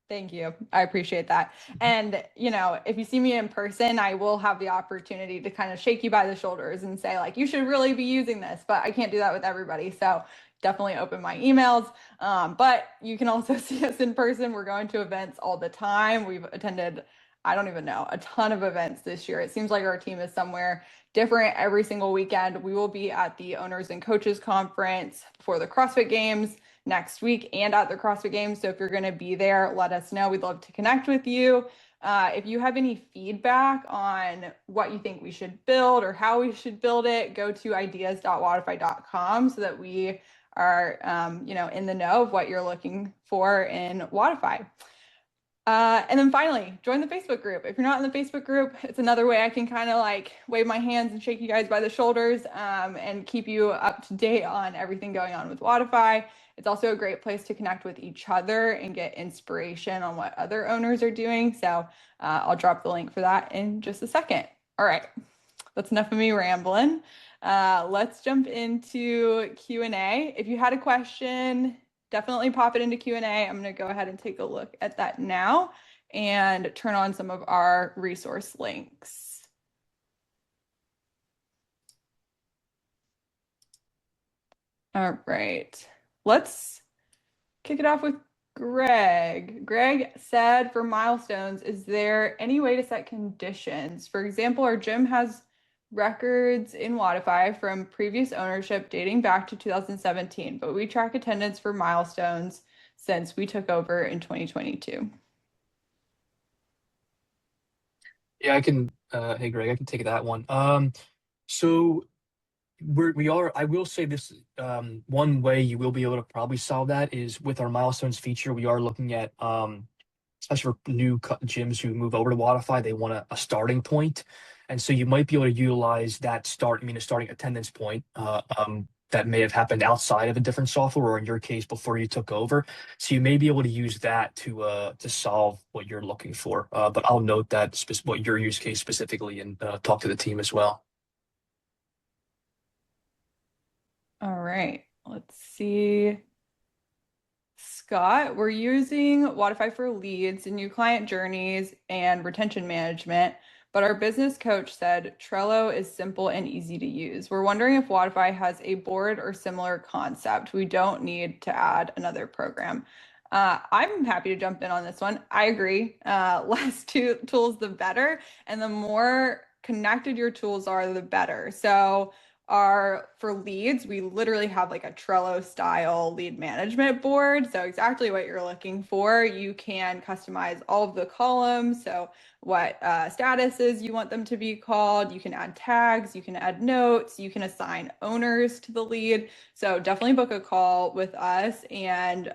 Thank you. I appreciate that. And, if you see me in person, I will have the opportunity to kind of shake you by the shoulders and say, like, you should really be using this, but I can't do that with everybody. So definitely open my emails. But you can also see us in person. We're going to events all the time. We've attended, I don't even know, a ton of events this year. It seems like our team is somewhere different every single weekend. We will be at the Owners and Coaches Conference for the CrossFit Games next week and at the CrossFit Games. So if you're going to be there, let us know. We'd love to connect with you. If you have any feedback on what you think we should build or how we should build it, go to ideas.wodify.com so that we are, in the know of what you're looking for in Wodify. And then finally, join the Facebook group. If you're not in the Facebook group, it's another way I can kind of like wave my hands and shake you guys by the shoulders and keep you up to date on everything going on with Wodify. It's also a great place to connect with each other and get inspiration on what other owners are doing. So I'll drop the link for that in just a second. All right, that's enough of me rambling. Let's jump into Q&A. If you had a question, definitely pop it into Q&A. I'm going to go ahead and take a look at that now and turn on some of our resource links. All right, let's kick it off with Greg. Greg said, for milestones, is there any way to set conditions? For example, our gym has records in Wodify from previous ownership dating back to 2017, but we track attendance for milestones since we took over in 2022. Yeah, I can. Hey, Greg, I can take that one. So I will say this, one way you will be able to probably solve that is with our milestones feature. We are looking at, especially for new gyms who move over to Wodify, they want a starting point. And so you might be able to utilize that a starting attendance point that may have happened outside of a different software, or in your case, before you took over. So you may be able to use that to solve what you're looking for. But I'll note that what your use case specifically and talk to the team as well. All right, let's see. Scott, we're using Wodify for leads and new client journeys and retention management, but our business coach said Trello is simple and easy to use. We're wondering if Wodify has a board or similar concept. We don't need to add another program. I'm happy to jump in on this one. I agree. Less tools, the better. And the more connected your tools are, the better. So for leads, we literally have like a Trello style lead management board. So exactly what you're looking for. You can customize all of the columns. So what statuses you want them to be called. You can add tags, you can add notes, you can assign owners to the lead. So definitely book a call with us. And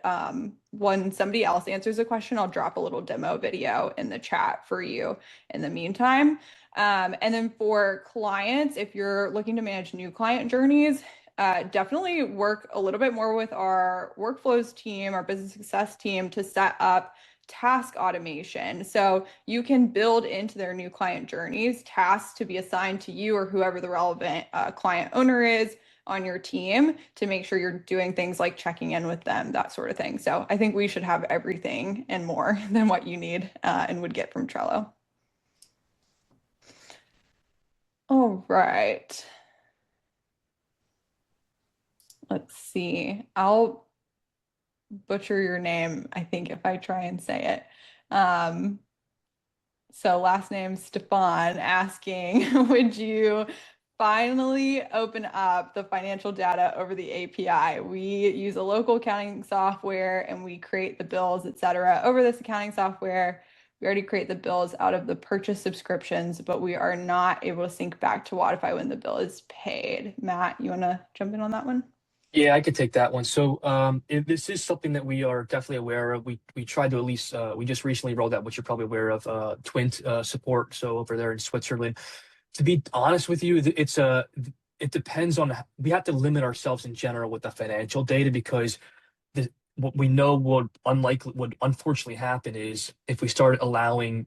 when somebody else answers a question, I'll drop a little demo video in the chat for you in the meantime. And then for clients, if you're looking to manage new client journeys, definitely work a little bit more with our workflows team, our business success team, to set up task automation. So you can build into their new client journeys tasks to be assigned to you or whoever the relevant client owner is on your team to make sure you're doing things like checking in with them, that sort of thing. So I think we should have everything and more than what you need and would get from Trello. All right. Let's see. I'll butcher your name, I think, if I try and say it. So last name Stefan asking, would you finally open up the financial data over the API? We use a local accounting software and we create the bills, etc. over this accounting software. We already create the bills out of the purchase subscriptions, but we are not able to sync back to Wodify when the bill is paid. Matt, you want to jump in on that one? Yeah, I could take that one. So this is something that we are definitely aware of. We tried to at least, we just recently rolled out, which you're probably aware of, Twint support. So over there in Switzerland. To be honest with you, it depends on, we have to limit ourselves in general with the financial data because what we know would unfortunately happen is if we start allowing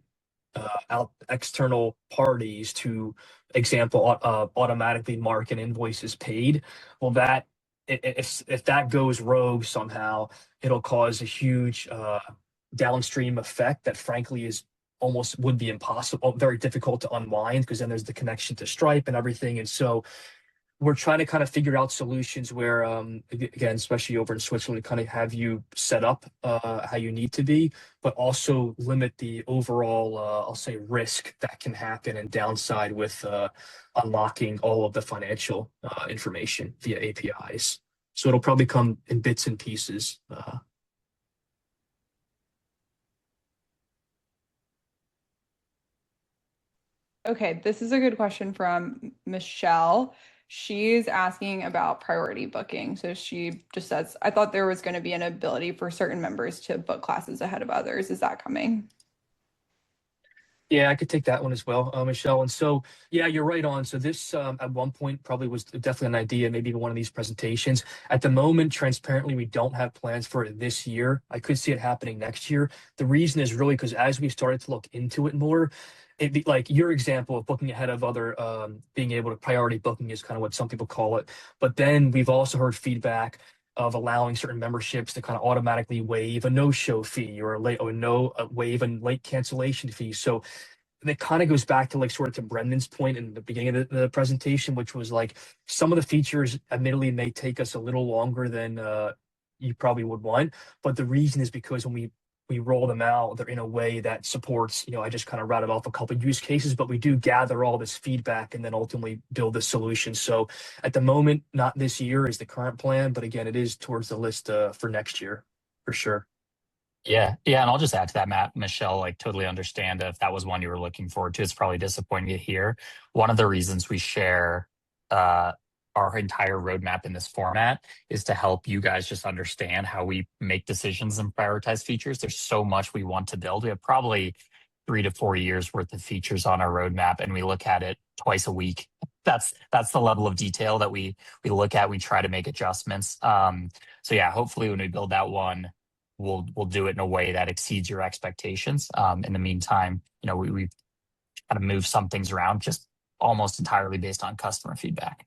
out external parties to example automatically mark an invoices paid, well that if that goes rogue somehow, it'll cause a huge downstream effect that frankly is almost would be impossible, very difficult to unwind because then there's the connection to Stripe and everything. And so we're trying to kind of figure out solutions where, again, especially over in Switzerland, kind of have you set up how you need to be, but also limit the overall, I'll say, risk that can happen and downside with unlocking all of the financial information via APIs. So it'll probably come in bits and pieces. Okay, this is a good question from Michelle. She's asking about priority booking. So she just says, I thought there was going to be an ability for certain members to book classes ahead of others. Is that coming? Yeah, I could take that one as well, Michelle. And so, yeah, you're right on. So this at one point probably was definitely an idea, maybe even one of these presentations. At the moment, transparently, we don't have plans for it this year. I could see it happening next year. The reason is really because as we started to look into it more, it'd be like your example of booking ahead of other, being able to priority booking is kind of what some people call it. But then we've also heard feedback of allowing certain memberships to kind of automatically waive a no-show fee or waive a late cancellation fee. So it kind of goes back to like sort of to Brendan's point in the beginning of the presentation, which was like some of the features admittedly may take us a little longer than you probably would want. But the reason is because when we roll them out, they're in a way that supports, I just kind of rattled off a couple of use cases, but we do gather all this feedback and then ultimately build the solution. So at the moment, not this year is the current plan, but again, it is towards the list for next year for sure. Yeah. And I'll just add to that, Matt, Michelle, like totally understand if that was one you were looking forward to. It's probably disappointing to hear. One of the reasons we share our entire roadmap in this format is to help you guys just understand how we make decisions and prioritize features. There's so much we want to build. We have probably 3 to 4 years worth of features on our roadmap, and we look at it twice a week. That's the level of detail that we look at. We try to make adjustments. So yeah, hopefully when we build that one, we'll do it in a way that exceeds your expectations. In the meantime, we kind of move some things around just almost entirely based on customer feedback.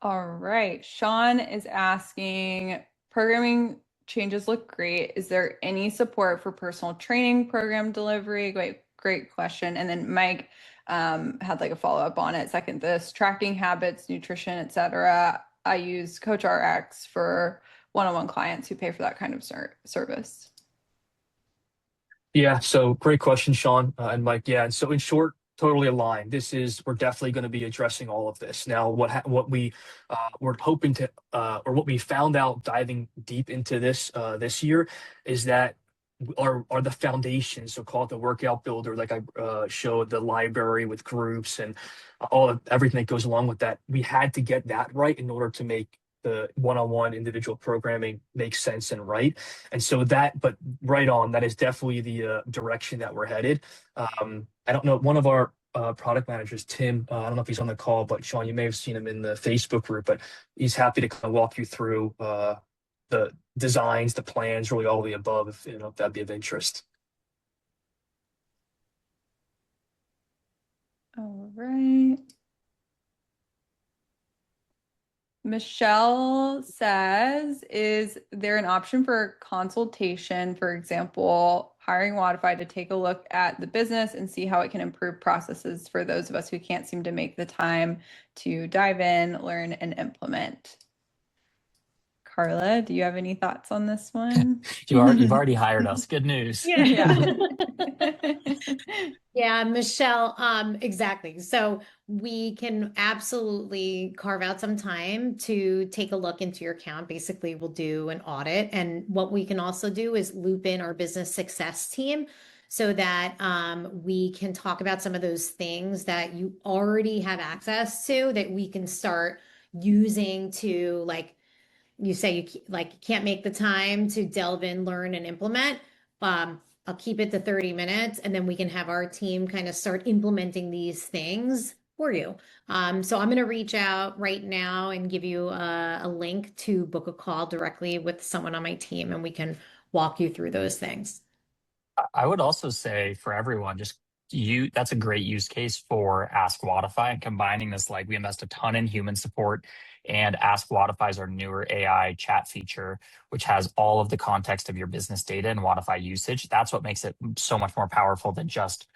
All right. Sean is asking, programming changes look great. Is there any support for personal training program delivery? Great question. And then Mike had like a follow-up on it. Second, this tracking habits, nutrition, etc. I use Coach RX for one-on-one clients who pay for that kind of service. Yeah, so great question, Sean and Mike. Yeah, and so in short, totally aligned. We're definitely going to be addressing all of this. Now, what we we're hoping to or what we found out diving deep into this year is that are the foundations, so call it the workout builder, like I showed the library with groups and everything that goes along with that. We had to get that right in order to make the one-on-one individual programming make sense and right. And so but right on, that is definitely the direction that we're headed. I don't know, one of our product managers, Tim, I don't know if he's on the call, but Sean, you may have seen him in the Facebook group, but he's happy to kind of walk you through the designs, the plans, really all of the above, if that'd be of interest. All right. Michelle says, is there an option for consultation, for example, hiring Wodify to take a look at the business and see how it can improve processes for those of us who can't seem to make the time to dive in, learn, and implement? Carla, do you have any thoughts on this one? You've already hired us. Good news. Yeah. Yeah, Michelle, exactly. So we can absolutely carve out some time to take a look into your account. Basically, we'll do an audit. And what we can also do is loop in our business success team so that we can talk about some of those things that you already have access to that we can start using to, like you say, you can't make the time to delve in, learn, and implement. I'll keep it to 30 minutes and then we can have our team kind of start implementing these things for you. So I'm going to reach out right now and give you a link to book a call directly with someone on my team and we can walk you through those things. I would also say for everyone, that's a great use case for Ask Wodify, and combining this, like we invest a ton in human support, and Ask Wodify is our newer AI chat feature, which has all of the context of your business data and Wodify usage. That's what makes it so much more powerful than just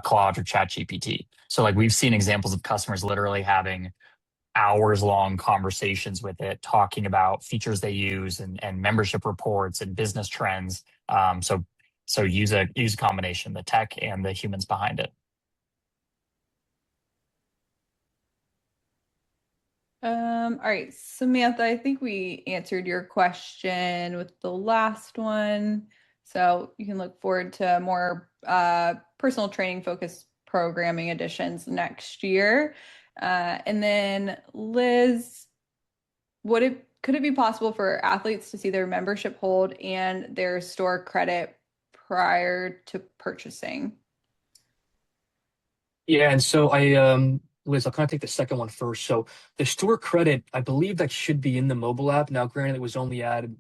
Claude or Chat GPT. So like we've seen examples of customers literally having hours long conversations with it, talking about features they use and membership reports and business trends. So use a combination, the tech and the humans behind it. All right, Samantha, I think we answered your question with the last one. So you can look forward to more personal training focused programming additions next year. And then Liz, could it be possible for athletes to see their membership hold and their store credit prior to purchasing? Yeah, and so Liz, I'll kind of take the second one first. So the store credit, I believe that should be in the mobile app. Now, granted, it was only added,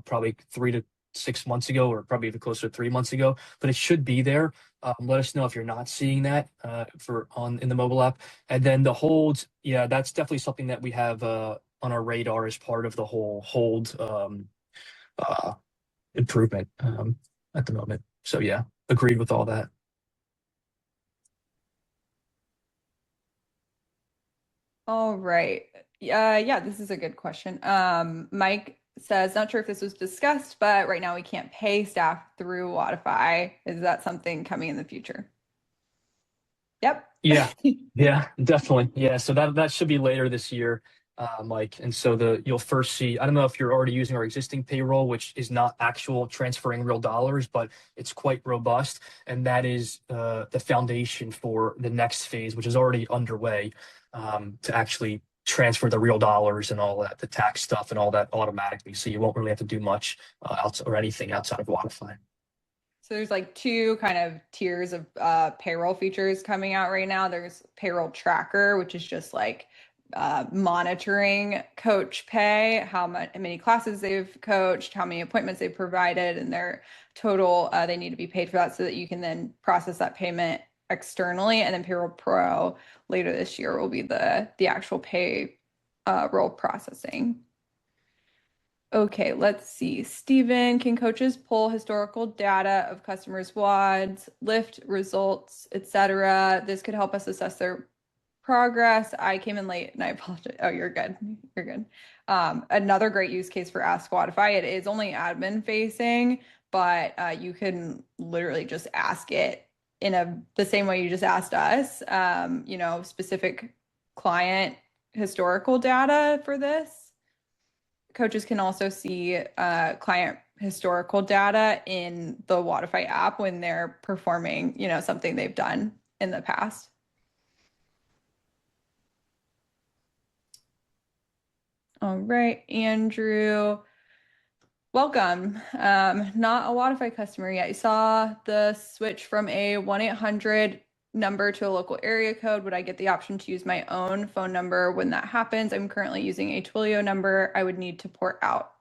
probably 3 to 6 months ago, or probably even closer to 3 months ago, but it should be there. Let us know if you're not seeing that in the mobile app. And then the holds, yeah, that's definitely something that we have on our radar as part of the whole hold improvement at the moment. So yeah, agreed with all that. All right. Yeah, this is a good question. Mike says, not sure if this was discussed, but right now we can't pay staff through Wodify. Is that something coming in the future? Yep. Yeah, definitely. Yeah, so that should be later this year, Mike. And so you'll first see, I don't know if you're already using our existing payroll, which is not actual transferring real dollars, but it's quite robust. And that is the foundation for the next phase, which is already underway, to actually transfer the real dollars and all that, the tax stuff and all that automatically. So you won't really have to do much or anything outside of Wodify. So there's like two kind of tiers of payroll features coming out right now. There's payroll tracker, which is just like monitoring coach pay, how many classes they've coached, how many appointments they've provided, and their total they need to be paid for that, so that you can then process that payment externally. And then Payroll Pro later this year will be the actual pay role processing. Okay, let's see. Steven, can coaches pull historical data of customers' WODs, lift results, etc.? This could help us assess their progress. I came in late and I apologize. Oh, you're good. You're good. Another great use case for Ask Wodify. It is only admin facing, but you can literally just ask it in the same way you just asked us, specific client historical data for this. Coaches can also see client historical data in the Wodify app when they're performing, something they've done in the past. All right, Andrew, welcome. Not a Wodify customer yet. You saw the switch from a 1-800 number to a local area code. Would I get the option to use my own phone number when that happens? I'm currently using a Twilio number. I would need to port out.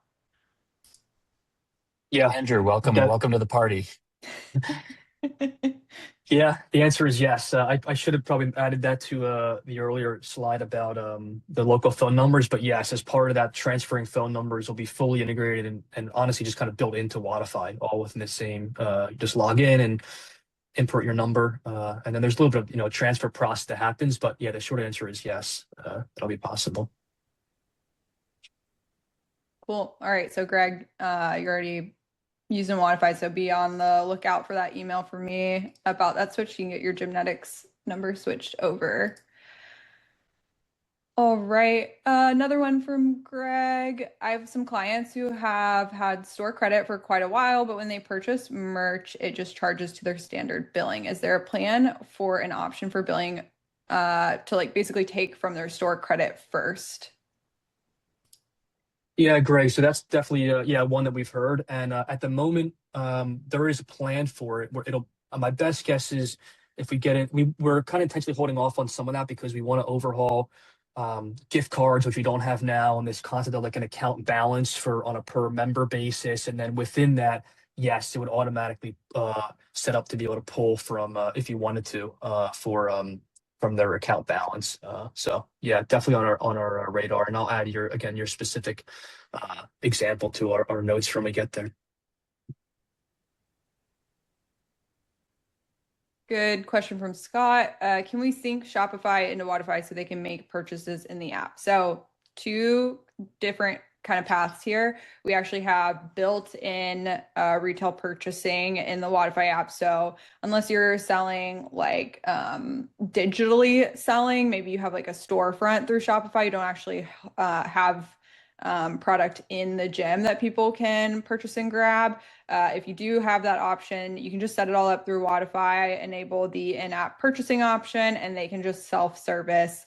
Yeah, Andrew, welcome to the party. Yeah, the answer is yes. I should have probably added that to the earlier slide about the local phone numbers, but yes, as part of that, transferring phone numbers will be fully integrated and honestly just kind of built into Wodify, all within the same. Just log in and input your number, and then there's a little bit of transfer process that happens, but yeah, the short answer is yes, that'll be possible. Cool. All right, so Greg, you're already using Wodify, so be on the lookout for that email from me about that switch. You can get your Gymnetics number switched over. All right, another one from Greg. I have some clients who have had store credit for quite a while, but when they purchase merch, it just charges to their standard billing. Is there a plan for an option for billing to basically take from their store credit first? Yeah, Greg. So that's definitely one that we've heard, and at the moment, there is a plan for it. Where it'll. My best guess is if we get it, we're kind of intentionally holding off on some of that because we want to overhaul gift cards, which we don't have now, and this concept of an account balance on a per member basis, and then within that, yes, it would automatically set up to be able to pull from if you wanted to from their account balance. So yeah, definitely on our radar, and I'll add your specific example to our notes from we get there. Good question from Scott. Can we sync Shopify into Wodify so they can make purchases in the app? So two different kind of paths here. We actually have built-in retail purchasing in the Wodify app. So unless you're selling digitally selling, maybe you have a storefront through Shopify, you don't actually have product in the gym that people can purchase and grab. If you do have that option, you can just set it all up through Wodify, enable the in-app purchasing option, and they can just self-service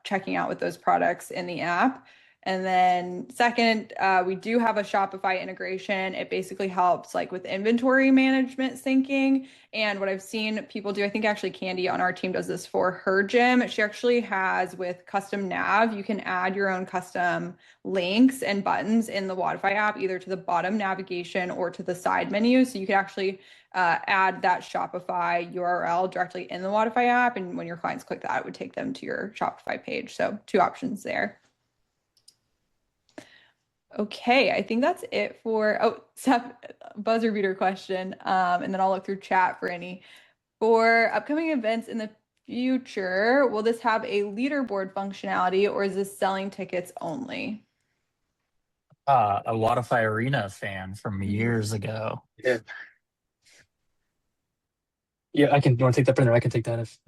checking out with those products in the app. And then second, we do have a Shopify integration. It basically helps with inventory management syncing. And what I've seen people do, I think actually Candy on our team does this for her gym. She actually has with custom nav, you can add your own custom links and buttons in the Wodify app, either to the bottom navigation or to the side menu. So you can actually add that Shopify URL directly in the Wodify app. And when your clients click that, it would take them to your Shopify page. So two options there. Okay, I think that's it for, Seth, buzzer beater question. And then I'll look through chat for any. For upcoming events in the future, will this have a leaderboard functionality or is this selling tickets only? A Wodify Arena fan from years ago. Yeah. Yeah, you want to take that, Brendan? I can take that if.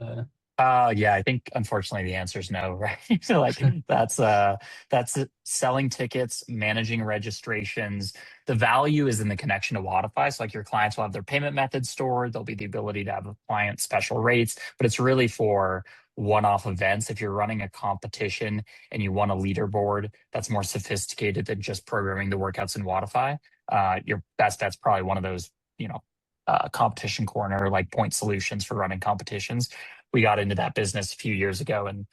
Yeah, I think unfortunately the answer is no, right? That's selling tickets, managing registrations. The value is in the connection to Wodify. So your clients will have their payment methods stored. There'll be the ability to have a client special rates, but it's really for one-off events. If you're running a competition and you want a leaderboard that's more sophisticated than just programming the workouts in Wodify, your best bet's probably one of those, competition corner, point solutions for running competitions. We got into that business a few years ago, and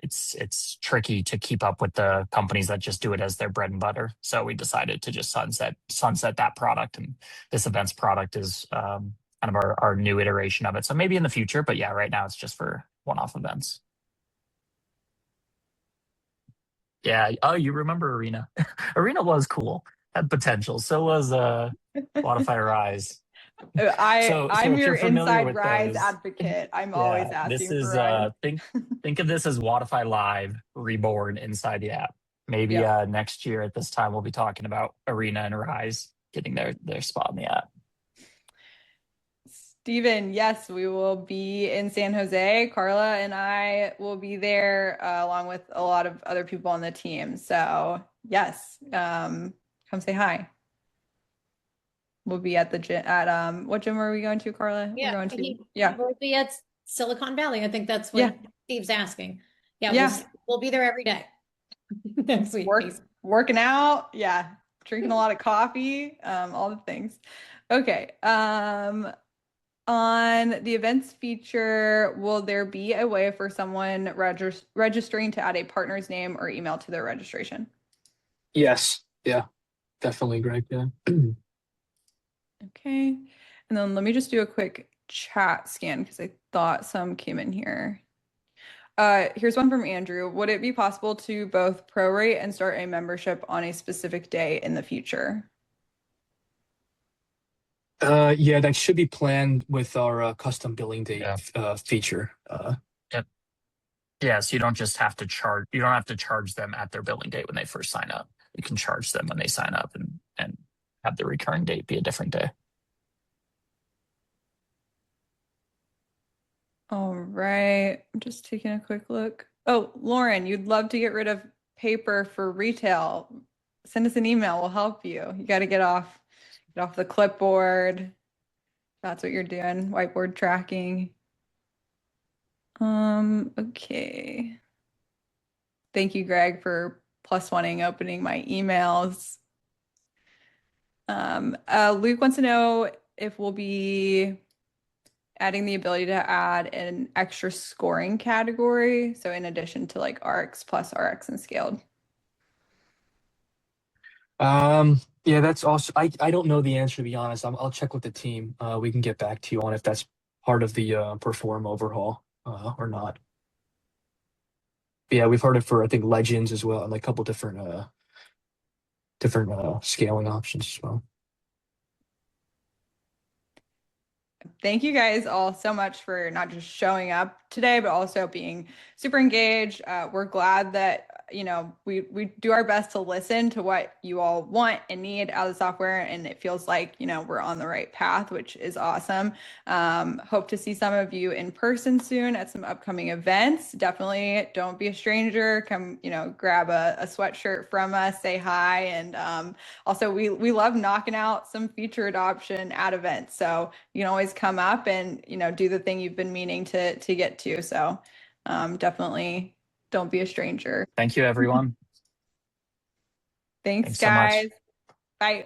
it's tricky to keep up with the companies that just do it as their bread and butter. So we decided to just sunset that product, and this events product is kind of our new iteration of it. So maybe in the future, but yeah, right now it's just for one-off events. Yeah. Oh, you remember Arena? Arena was cool. Had potential. So was Wodify Rise. So I'm if your you're familiar inside with Rise those, advocate. I'm always yeah, this asking for is Rise. think of this as Wodify Live reborn inside the app. Maybe Yep. next year at this time we'll be talking about Arena and Rise getting their spot in the app. Steven, yes, we will be in San Jose. Carla and I will be there along with a lot of other people on the team. So yes, come say hi. We'll be at the gym at what gym are we going to, Carla? We're going to We'll be at Silicon Valley. I think that's what Steve's asking. Yeah, yeah. we'll be there every day next week. Working out, drinking a lot of coffee, all the things. Okay. On the events feature, will there be a way for someone registering to add a partner's name or email to their registration? Yes. Yeah, definitely, Greg. Yeah. Okay. And then let me just do a quick chat scan because I thought some came in here. Here's one from Andrew. Would it be possible to both prorate and start a membership on a specific day in the future? Yeah, that should be planned with our custom billing date feature. Yep. Yeah, so you don't have to charge them at their billing date when they first sign up. You can charge them when they sign up and have the recurring date be a different day. All right, I'm just taking a quick look. Oh, Lauren, you'd love to get rid of paper for retail. Send us an email, we'll help you. You got to get off the clipboard. That's what you're doing, whiteboard tracking. Okay. Thank you, Greg, for +1ing opening my emails. Luke wants to know if we'll be adding the ability to add an extra scoring category. So in addition to like RX plus RX and scaled. Yeah, that's also, I don't know the answer, to be honest. I'll check with the team. We can get back to you on if that's part of the perform overhaul or not. But yeah, we've heard it for, I think, Legends as well, and like a couple different scaling options as well. Thank you guys all so much for not just showing up today, but also being super engaged. We're glad that, we do our best to listen to what you all want and need out of the software. And it feels like, we're on the right path, which is awesome. Hope to see some of you in person soon at some upcoming events. Definitely don't be a stranger. Come, grab a sweatshirt from us, say hi. And also we love knocking out some feature adoption at events. So you can always come up and, do the thing you've been meaning to get to. So definitely don't be a stranger. Thank you, everyone. Thanks, so guys. much. Bye.